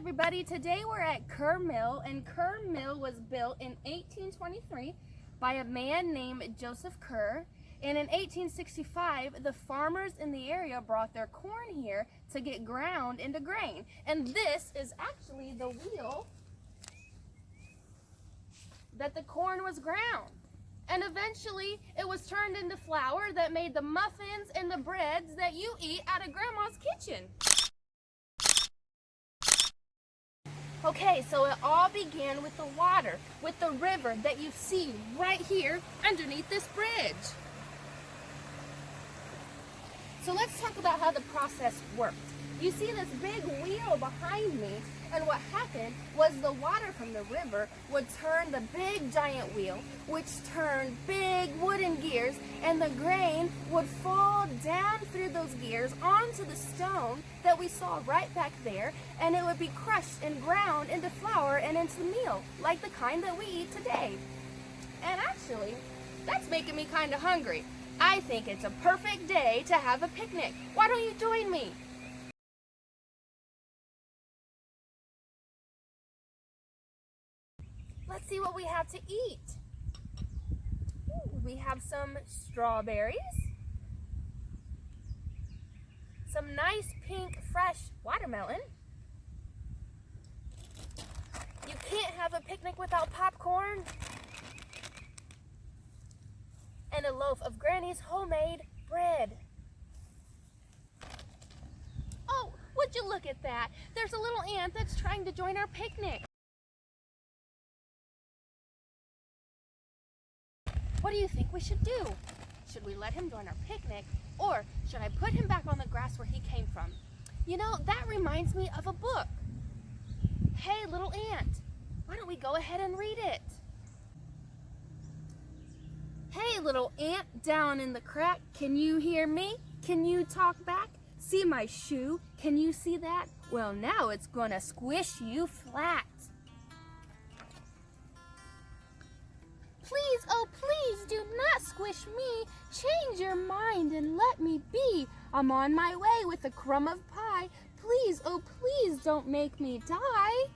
everybody. Today we're at Kerr Mill, and Kerr Mill was built in 1823 by a man named Joseph Kerr. And in 1865, the farmers in the area brought their corn here to get ground into grain. And this is actually the wheel that the corn was ground. And eventually it was turned into flour that made the muffins and the breads that you eat out of Grandma's kitchen. Okay, so it all began with the water, with the river that you see right here underneath this bridge. So let's talk about how the process worked. You see this big wheel behind me, and what happened was the water from the river would turn the big giant wheel, which turned big wooden gears, and the grain would fall down through those gears onto the stone that we saw right back there, and it would be crushed and ground into flour and into meal, like the kind that we eat today. And actually, that's making me kind of hungry. I think it's a perfect day to have a picnic. Why don't you join me? Let's see what we have to eat. Ooh, we have some strawberries, some nice pink fresh watermelon. You can't have a picnic without popcorn. And a loaf of Granny's homemade bread. Oh, would you look at that? There's a little ant that's trying to join our picnic. What do you think we should do? Should we let him join our picnic, or should I put him back on the grass where he came from? You know, that reminds me of a book. Hey, little ant, why don't we go ahead and read it? Hey, little ant down in the crack, can you hear me? Can you talk back? See my shoe? Can you see that? Well, now it's gonna squish you flat. Please, oh please, do not squish me. Change your mind and let me be. I'm on my way with a crumb of pie. Please, oh please, don't make me die.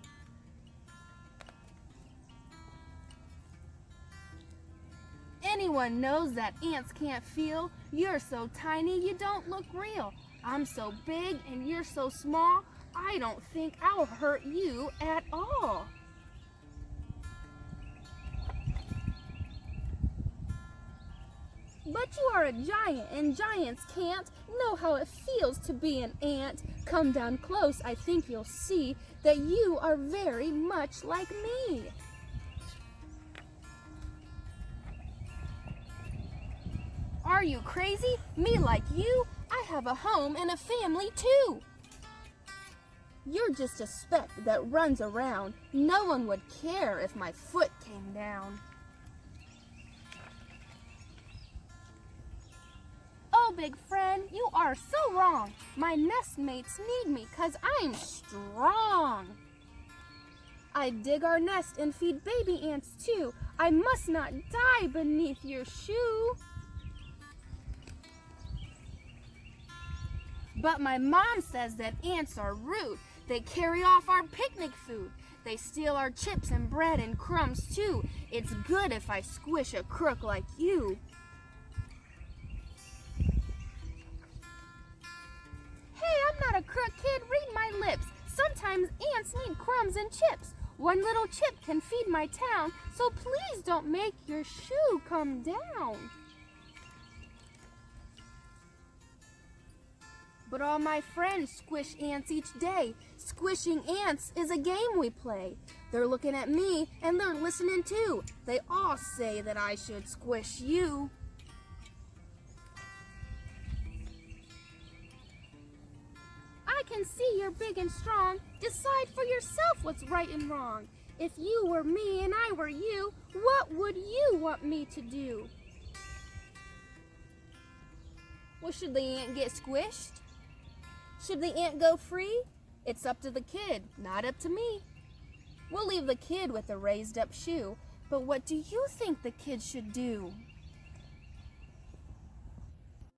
Anyone knows that ants can't feel. You're so tiny, you don't look real. I'm so big and you're so small. I don't think I'll hurt you at all. But you are a giant, and giants can't know how it feels to be an ant. Come down close, I think you'll see that you are very much like me. Are you crazy? Me like you? I have a home and a family too. You're just a speck that runs around. No one would care if my foot came down. Oh, big friend, you are so wrong. My nestmates need me 'cause I'm strong. I dig our nest and feed baby ants too. I must not die beneath your shoe. But my mom says that ants are rude. They carry off our picnic food. They steal our chips and bread and crumbs too. It's good if I squish a crook like you. Hey, I'm not a crook, kid. Read my lips. Sometimes ants need crumbs and chips. One little chip can feed my town, so please don't make your shoe come down. But all my friends squish ants each day. Squishing ants is a game we play. They're looking at me and they're listening too. They all say that I should squish you. I can see you're big and strong. Decide for yourself what's right and wrong. If you were me and I were you, what would you want me to do? Well, should the ant get squished? Should the ant go free? It's up to the kid, not up to me. We'll leave the kid with a raised up shoe, but what do you think the kid should do?